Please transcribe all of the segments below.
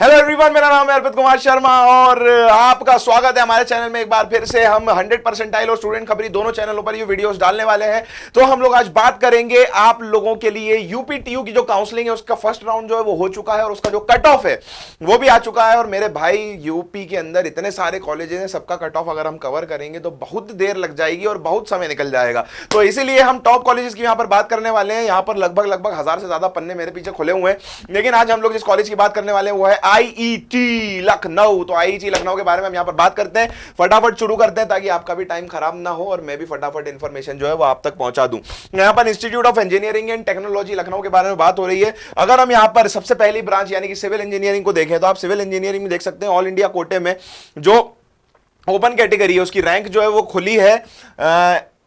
Hello everyone, मेरा नाम है अर्पित कुमार शर्मा और आपका स्वागत है हमारे चैनल में। एक बार फिर से हम 100 परसेंटाइल और स्टूडेंट खबरी दोनों चैनलों पर ये वीडियोस डालने वाले हैं। तो हम लोग आज बात करेंगे आप लोगों के लिए यूपीटीयू की जो काउंसलिंग है उसका फर्स्ट राउंड जो है वो हो चुका है और उसका जो कट ऑफ है वो भी आ चुका है। और मेरे भाई, यूपी के अंदर इतने सारे कॉलेजेस हैं, सबका कट ऑफ अगर हम कवर करेंगे तो बहुत देर लग जाएगी और बहुत समय निकल जाएगा। तो इसीलिए हम टॉप कॉलेजेस की यहां पर बात करने वाले हैं। यहां पर लगभग 1000 से ज्यादा पन्ने मेरे पीछे खुले हुए हैं, लेकिन आज हम लोग जिस कॉलेज की बात करने वाले हैं वो है आईईटी लखनऊ। तो आईईटी लखनऊ के बारे में हम यहां पर बात करते हैं। फटाफट शुरू करते हैं ताकि आपका भी टाइम खराब ना हो और मैं भी फटाफट इंफॉर्मेशन जो है वो आप तक पहुंचा दूं। यहां पर institute of engineering and technology Lucknow के बारे में बात हो रही है। अगर हम यहां पर सबसे पहली ब्रांच यानी कि सिविल इंजीनियरिंग को देखें तो आप सिविल इंजीनियरिंग में देख सकते हैं ऑल इंडिया कोटे में जो ओपन कैटेगरी है उसकी रैंक जो है वो खुली है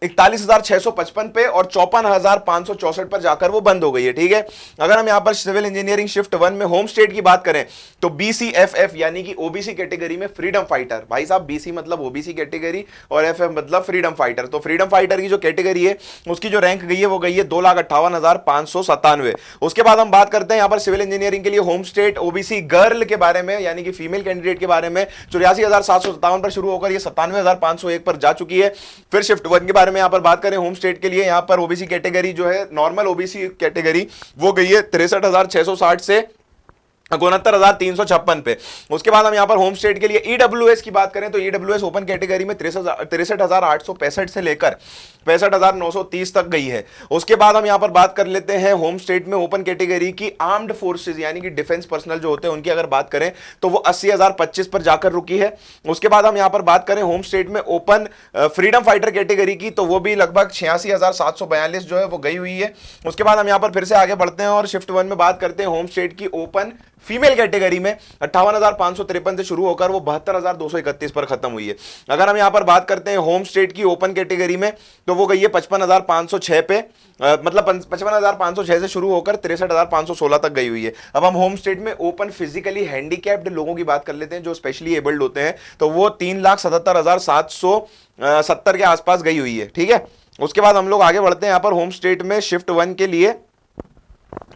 41,655 पे और 54,564 पर जाकर वो बंद हो गई है। ठीक है, अगर हम यहां पर सिविल इंजीनियरिंग शिफ्ट 1 में होम स्टेट की बात करें तो बीसीएफएफ यानी कि ओबीसी कैटेगरी में फ्रीडम फाइटर, भाई साहब बीसी मतलब ओबीसी कैटेगरी और एफएफ मतलब फ्रीडम फाइटर। तो फ्रीडम फाइटर की जो कैटेगरी है उसकी जो रैंक गई है वो गई है 2,58,597। उसके बाद हम बात करते हैं यहां पर सिविल इंजीनियरिंग के लिए होम स्टेट ओबीसी गर्ल के बारे में यानी कि फीमेल कैंडिडेट के बारे में 84,757 पर शुरू होकर ये 97,501 पर जा चुकी है। फिर शिफ्ट 1 के बारे में यहां पर बात करें होम स्टेट के लिए, यहां पर ओबीसी कैटेगरी जो है नॉर्मल ओबीसी कैटेगरी वो गई है 63,660 से 69,356 पे। उसके बाद हम यहां पर होम स्टेट के लिए ईडब्ल्यूएस की बात करें तो ईडब्ल्यूएस ओपन कैटेगरी में 63,865 से लेकर 65,930 तक गई है। उसके बाद हम यहां पर बात कर लेते हैं होम स्टेट में ओपन कैटेगरी की आर्म्ड फोर्सेज यानी कि डिफेंस पर्सनल जो होते हैं उनकी अगर बात करें तो वो 80,025 पर जाकर रुकी है। उसके बाद हम यहां पर बात करें होम स्टेट में ओपन फ्रीडम फाइटर कैटेगरी की तो वो भी लगभग 86,742 जो है वो गई हुई है। उसके बाद हम यहां पर फिर से आगे बढ़ते हैं और शिफ्ट 1 में बात करते हैं होम स्टेट की ओपन फीमेल कैटेगरी में 58,553 से शुरू होकर वो 72,231 पर खत्म हुई है। अगर हम यहां पर बात करते हैं होम स्टेट की ओपन कैटेगरी में तो वो गई है 55,506 पे, मतलब 55,506 से शुरू होकर 63,516 तक गई हुई है। अब हम होम स्टेट में ओपन फिजिकली हैंडीकैप्ड लोगों की बात कर लेते हैं जो स्पेशली एबल्ड होते हैं तो वो 3,77,770 के आसपास गई हुई है। ठीक है, उसके बाद हम लोग आगे बढ़ते हैं यहां पर होम स्टेट में शिफ्ट 1 के लिए।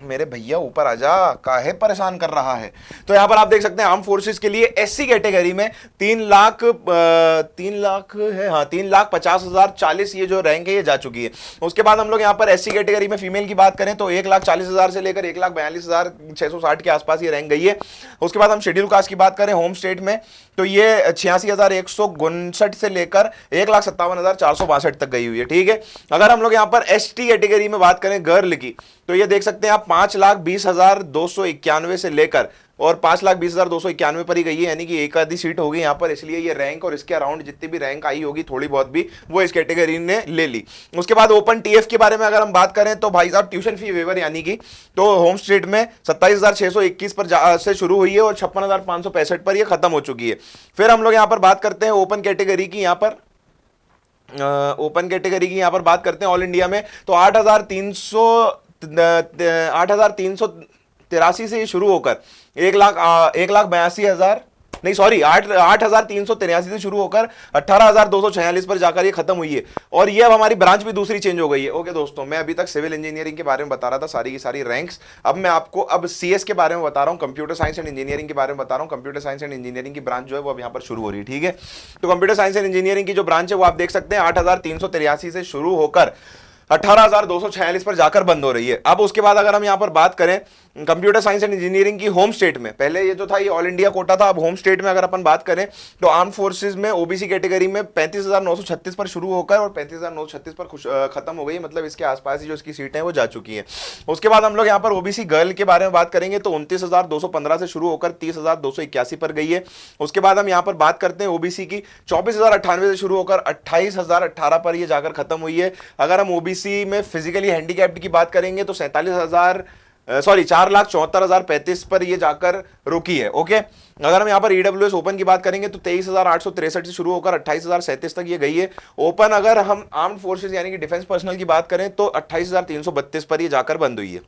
मेरे भैया ऊपर आजा, काहे परेशान कर रहा है। तो यहां पर आप देख सकते हैं आर्म फोर्सेस के लिए एससी कैटेगरी में 3,50,040 ये जो रैंक है ये जा चुकी है। उसके बाद हम लोग यहां पर एससी कैटेगरी में फीमेल की बात करें तो 1,40,000 से लेकर 1,42,660 के आसपास ये रैंक गई है। उसके बाद हम शेड्यूल कास्ट की बात करें होम स्टेट में तो ये 86,159 से लेकर 1,57,462 तक गई हुई है। ठीक है, अगर हम लोग यहां पर एसटी कैटेगरी में बात करें गर्ल की तो ये देख सकते हैं आप 5,20,291 से लेकर और 5,20,291 पर ही गई है, यानी कि एक आधी सीट होगी यहां पर, इसलिए ये रैंक और इसके अराउंड जितनी भी रैंक आई होगी थोड़ी बहुत भी वो इस कैटेगरी ने ले ली। उसके बाद ओपन टीएफ के बारे में अगर हम बात करें तो भाई साहब ट्यूशन फी वेवर यानी कि तो होम स्टेट में 27,621 पर से शुरू हुई है और 56,565 पर ये खत्म हो चुकी है। फिर हम लोग यहां पर बात करते हैं ओपन कैटेगरी की, यहां पर ओपन कैटेगरी की यहां पर बात करते हैं ऑल इंडिया में तो 8,383 से शुरू होकर 1,82,000 नहीं सॉरी 8,383 से शुरू होकर 18,246 पर जाकर ये खत्म हुई है। और ये अब हमारी ब्रांच भी दूसरी चेंज हो गई है। ओके दोस्तों, मैं अभी तक सिविल इंजीनियरिंग के बारे में बता रहा था सारी की सारी रैंक्स, अब मैं आपको अब सीएस के बारे में बता रहा हूं, कंप्यूटर साइंस एंड इंजीनियरिंग के बारे में बता रहा हूं। कंप्यूटर साइंस एंड इंजीनियरिंग की ब्रांच जो है वो अब यहां पर शुरू हो रही है। ठीक है, तो कंप्यूटर साइंस एंड इंजीनियरिंग की जो ब्रांच है वो आप देख सकते हैं 8,383 से शुरू होकर 18,246 पर जाकर बंद हो रही है। अब उसके बाद अगर हम यहां पर बात करें कंप्यूटर साइंस एंड इंजीनियरिंग की होम स्टेट में, पहले ये जो था ये ऑल इंडिया कोटा था, अब होम स्टेट में अगर अपन बात करें तो आर्म फोर्सेस में ओबीसी कैटेगरी में 35,936 पर शुरू होकर और 35,936 पर खत्म हो गई, मतलब इसके आसपास ही जो इसकी सीटें हैं वो जा चुकी हैं। उसके बाद हम लोग यहाँ पर ओबीसी गर्ल के बारे में बात करेंगे तो 29,215 से शुरू होकर 30,281 पर गई है। उसके बाद हम यहाँ पर बात करते हैं ओबीसी की 24,098 से शुरू होकर 28,018 पर ये जाकर खत्म हुई है। अगर हम ओबीसी में फिजिकली हैंडीकैप्ड की बात करेंगे तो 4,74,035 पर ये जाकर रुकी है। ओके, अगर हम यहां पर ईडब्ल्यूएस ओपन की बात करेंगे तो 23,863 से शुरू होकर 28,037 तक ये गई है ओपन। अगर हम आर्म्ड फोर्सेस यानी कि डिफेंस पर्सनल की बात करें तो 28,332 पर ये जाकर बंद हुई है।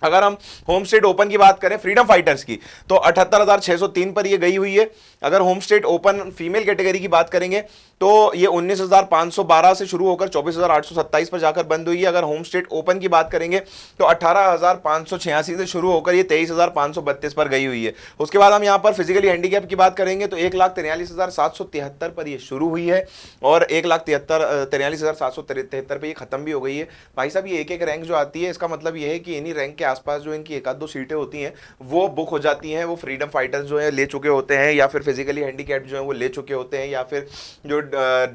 अगर हम होम स्टेट ओपन की बात करें फ्रीडम फाइटर्स की, तो 78,603 पर ये गई हुई है। अगर home state open female category की बात करेंगे तो ये 19,512 से शुरू होकर 24,827 पर जाकर बंद हुई है। अगर होम स्टेट ओपन की बात करेंगे तो 18,586 से शुरू होकर ये 23,532 पर गई हुई है। उसके बाद हम यहाँ पर फिजिकली हैंडीकैप की बात करेंगे तो 1,43,773 पर ये शुरू हुई है और 1,43,773 पर ये खत्म भी हो गई है। भाई साहब ये एक एक रैंक जो आती है इसका मतलब ये है कि इन्हीं रैंक के आसपास जो इनकी एक आध दो सीटें होती हैं वो बुक हो जाती हैं, वो फ्रीडम फाइटर्स जो है ले चुके होते हैं, या फिर फिजिकली हैंडीकैप्ड जो है वो ले चुके होते हैं, या फिर जो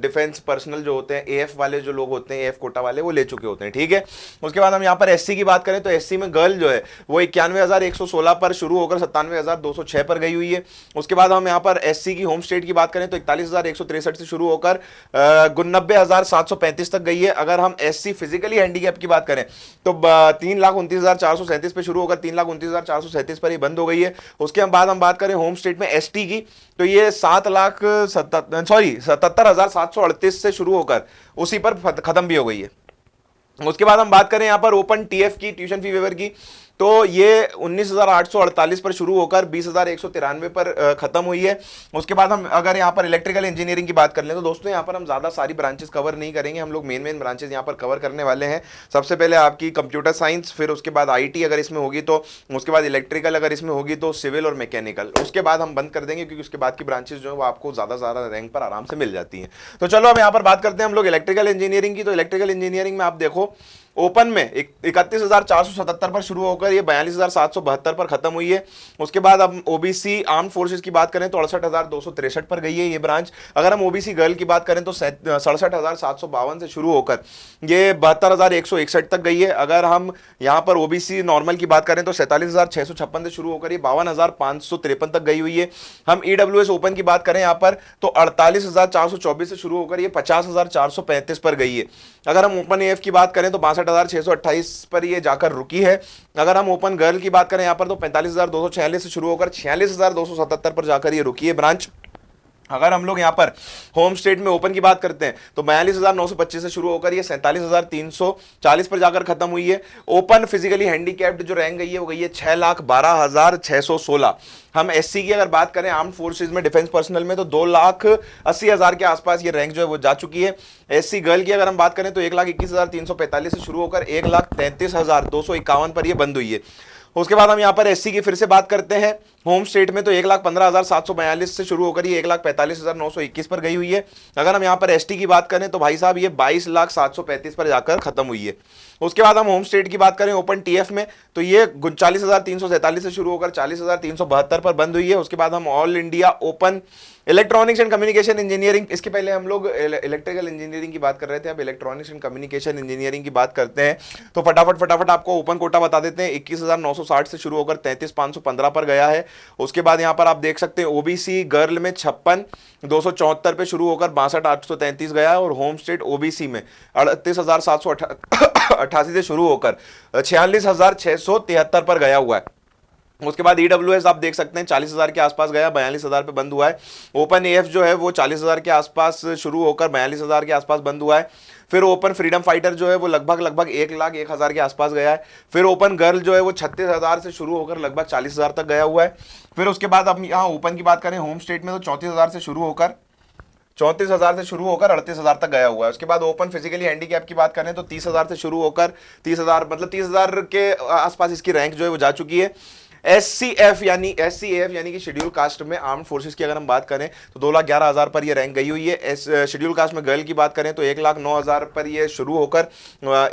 डिफेंस पर्सनल जो होते हैं एएफ वाले जो लोग होते हैं एएफ कोटा वाले वो ले चुके होते हैं। ठीक है, उसके बाद हम यहाँ पर एससी की बात करें तो एससी में गर्ल जो है वो 91,116 पर शुरू होकर 97,206 पर गई हुई है। उसके बाद हम यहाँ पर एससी की होम स्टेट की बात करें तो 41,163 से शुरू होकर 99,735 तक गई है। अगर हम एससी फिजिकली हैंडीकैप की बात करें तो 3,29,437 पे शुरू होकर 3,29,437 पर ये बंद हो गई है। उसके बाद हम बात करें होम स्टेट में एसटी की तो ये 77,738 से शुरू होकर उसी पर खत्म भी हो गई है। उसके बाद हम बात करें यहां पर ओपन टीएफ की, ट्यूशन फी वेवर की, तो ये 19,848 पर शुरू होकर 20,193 पर खत्म हुई है। उसके बाद हम अगर यहाँ पर इलेक्ट्रिकल इंजीनियरिंग की बात कर लें तो दोस्तों यहाँ पर हम ज़्यादा सारी ब्रांचेस कवर नहीं करेंगे, हम लोग मेन ब्रांचेस यहाँ पर कवर करने वाले हैं। सबसे पहले आपकी कंप्यूटर साइंस, फिर उसके बाद आईटी अगर इसमें होगी तो, उसके बाद इलेक्ट्रिकल अगर इसमें होगी तो सिविल और मैकेनिकल, उसके बाद हम बंद कर देंगे क्योंकि उसके बाद की ब्रांचेस जो है वो आपको ज़्यादा रैंक पर आराम से मिल जाती हैं। तो चलो अब यहाँ पर बात करते हैं हम लोग इलेक्ट्रिकल इंजीनियरिंग की। तो इलेक्ट्रिकल इंजीनियरिंग में आप देखो ओपन में 31,477 पर शुरू होकर ये 42,772 पर खत्म हुई है। उसके बाद अब ओबीसी आर्म फोर्सेस की बात करें तो 68,263 पर गई है ये ब्रांच। अगर हम ओबीसी गर्ल की बात करें तो 67,752 से शुरू होकर ये 72,161 तक गई है। अगर हम यहाँ पर ओबीसी नॉर्मल की बात करें तो 47,656 से शुरू होकर ये 52,553 तक गई हुई है। हम ईडब्ल्यूएस ओपन की बात करें यहाँ पर तो 48,424 से शुरू होकर ये 50,435 पर गई है। अगर हम ओपन एएफ की बात करें तो 62,628 पर ये जाकर रुकी है। अगर हम ओपन गर्ल की बात करें यहां पर तो 45,246 से शुरू होकर 46,277 पर जाकर ये रुकी है ब्रांच। अगर हम लोग यहाँ पर होम स्टेट में ओपन की बात करते हैं तो 42,925 से शुरू होकर ये 47,340 पर जाकर खत्म हुई है। ओपन फिजिकली हैंडीकैप्ड जो रैंक गई है वो गई है 6,12,616। हम एससी की अगर बात करें आर्म्ड फोर्सेज में डिफेंस पर्सनल में तो 2,80,000 के आसपास ये रैंक जो है वो जा चुकी है। एससी गर्ल की अगर हम बात करें तो 1,21,345 से शुरू होकर 1,33,251 पर ये बंद हुई है। उसके बाद हम यहाँ पर एससी की फिर से बात करते हैं होम स्टेट में तो 1,15,742 से शुरू होकर ये 1,45,921 पर गई हुई है। अगर हम यहाँ पर एसटी की बात करें तो भाई साहब ये 22,735 पर जाकर खत्म हुई है। उसके बाद हम होम स्टेट की बात करें ओपन टीएफ में तो ये 39,347 से शुरू होकर 40,372 पर बंद हुई है। उसके बाद हम all India open electronics and communication engineering, इसके पहले हम लोग इलेक्ट्रिकल इंजीनियरिंग की बात कर रहे थे, अब इलेक्ट्रॉनिक्स एंड कम्युनिकेशन इंजीनियरिंग की बात करते हैं। तो फटाफट आपको ओपन कोटा बता देते हैं। 21,960 से शुरू होकर 33,515 पर गया है। उसके बाद यहाँ पर आप देख सकते हैं ओबीसी गर्ल में 56,274 पे शुरू होकर 62,833 गया है और होम स्टेट ओबीसी में 38,788 से शुरू होकर 46,673 पर गया हुआ है। उसके बाद ईडब्ल्यूएस आप देख सकते हैं 40,000 के आसपास गया, 42,000 पे बंद हुआ है। ओपन एएफ जो है वो 40,000 के आसपास शुरू होकर 42,000 के आसपास बंद हुआ है। फिर ओपन फ्रीडम फाइटर जो है वो लगभग 1,01,000 के आसपास गया है। फिर ओपन गर्ल जो है वो 36,000 से शुरू होकर लगभग 40,000 तक गया हुआ है। फिर उसके बाद अब यहाँ ओपन की बात करें होम स्टेट में तो 34,000 से शुरू होकर 38,000 तक गया हुआ है। उसके बाद ओपन फिजिकली हैंडीकैप की बात करें तो 30,000 से शुरू होकर 30,000 मतलब 30,000 के आसपास इसकी रैंक जो है वो जा चुकी है। एससीएफ यानी कि शेड्यूल कास्ट में आर्म्ड फोर्सेस की अगर हम बात करें तो 2,11,000 पर ये रैंक गई हुई है। शेड्यूल कास्ट में गर्ल की बात करें तो 1,09,000 पर ये शुरू होकर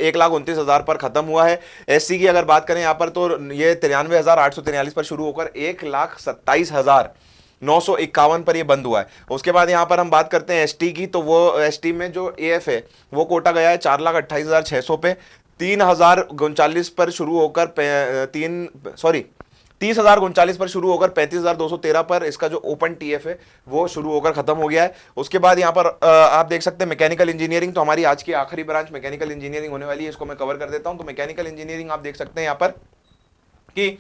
1,29,000 पर खत्म हुआ है। एससी की अगर बात करें यहाँ पर तो ये 93,843 पर शुरू होकर 1,27,951 पर ये बंद हुआ है। उसके बाद यहाँ पर हम बात करते हैं एसटी की, तो वो एसटी में जो एएफ है वो कोटा गया है 4,28,600 पे, 3,039 पर शुरू होकर 30,039 पर शुरू होकर 35,213 पर इसका जो ओपन टीएफ है वो शुरू होकर खत्म हो गया है। उसके बाद यहाँ पर आप देख सकते हैं मैकेनिकल इंजीनियरिंग, तो हमारी आज की आखिरी ब्रांच मैकेनिकल इंजीनियरिंग होने वाली है, इसको मैं कवर कर देता हूँ। तो मैकेनिकल इंजीनियरिंग आप देख सकते हैं यहाँ पर कि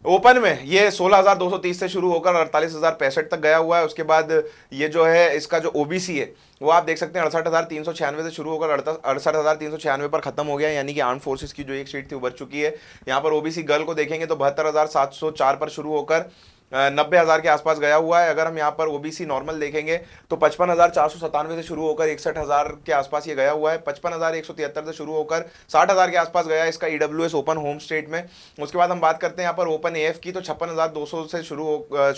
ओपन में ये 16,230 से शुरू होकर 48,065 तक गया हुआ है। उसके बाद ये जो है इसका जो ओबीसी है वो आप देख सकते हैं 68,396 से शुरू होकर 68,396 पर खत्म हो गया, यानी कि आर्म फोर्सेस की जो एक सीट थी वो बढ़ चुकी है। यहाँ पर ओबीसी गर्ल को देखेंगे तो 72,704 पर शुरू होकर 90,000 के आसपास गया हुआ है। अगर हम यहाँ पर ओबीसी नॉर्मल देखेंगे तो 55,497 से शुरू होकर 61,000 के आसपास ये गया हुआ है। 55,173 से शुरू होकर 60,000 के आसपास गया इसका ईडब्ल्यूएस ओपन होम स्टेट में। उसके बाद हम बात करते हैं यहाँ पर ओपन एएफ की, तो 56,200 से शुरू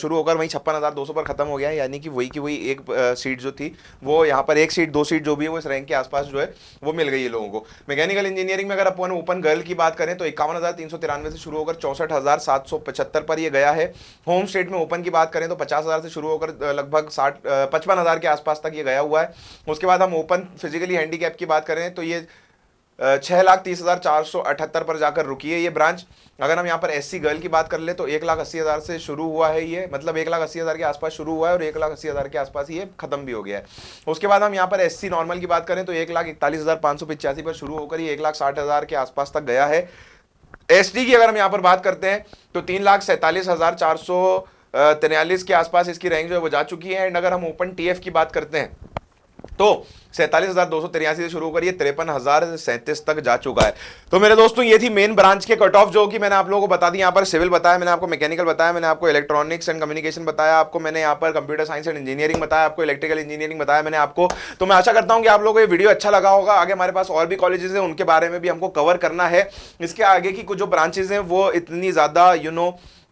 होकर वहीं 56,200 पर खत्म हो गया है, यानी कि वही एक सीट जो थी वो यहाँ पर एक सीट दो सीट जो भी है वो इस रैंक के आसपास जो है वो मिल गई है लोगों को। मैकेनिकल इंजीनियरिंग में अगर अपन ओपन गर्ल की बात करें तो 51,393 से शुरू होकर 64,775 पर ये गया है। होम स्टेट में ओपन की बात करें तो 50,000 से शुरू होकर लगभग 55,000 के आसपास तक ये गया हुआ है। उसके बाद हम ओपन फिजिकली हैंडीकैप की बात करें तो ये 6,30,478 पर जाकर रुकी है ये ब्रांच। अगर हम यहाँ पर एससी गर्ल की बात कर ले तो 1,80,000 से शुरू हुआ है ये, मतलब 1,80,000 के आसपास शुरू हुआ है और 1,80,000 के आसपास ये खत्म भी हो गया है। उसके बाद हम यहाँ पर एससी नॉर्मल की बात करें तो 1,41,585 पर शुरू होकर ये 1,60,000 के आसपास तक गया है। एसटी की अगर हम यहाँ पर बात करते हैं तो 3,47,443 के आसपास इसकी रैंक जो है वो जा चुकी है। एंड अगर हम ओपन टीएफ की बात करते हैं तो 47,283 से शुरू होकर ये 53,037 तक जा चुका है। तो मेरे दोस्तों ये थी मेन ब्रांच के कट ऑफ जो कि मैंने आप लोगों को बता दी। यहाँ पर सिविल बताया मैंने, आपको मैकेनिकल बताया मैंने, आपको इलेक्ट्रॉनिक्स एंड कम्युनिकेशन बताया, आपको मैंने यहाँ पर कंप्यूटर साइंस एंड इंजीनियरिंग बताया, आपको इलेक्ट्रिकल इंजीनियरिंग बताया मैंने आपको। तो मैं आशा करता हूँ कि आप लोगों को ये वीडियो अच्छा लगा होगा। आगे हमारे पास और भी कॉलेजेस हैं, उनके बारे में भी हमको कवर करना है। इसके आगे की कुछ जो ब्रांचेज हैं वो इतनी ज़्यादा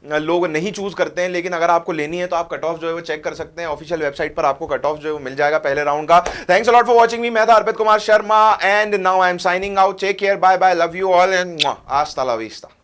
लोग नहीं चूज करते हैं, लेकिन अगर आपको लेनी है तो आप कट ऑफ जो है वो चेक कर सकते हैं। ऑफिशियल वेबसाइट पर आपको कट ऑफ जो है वो मिल जाएगा पहले राउंड का। Thanks a lot for watching me. मैं था Arpit Kumar Sharma and now I am signing out. Take care, bye bye, love you all and हasta la vista।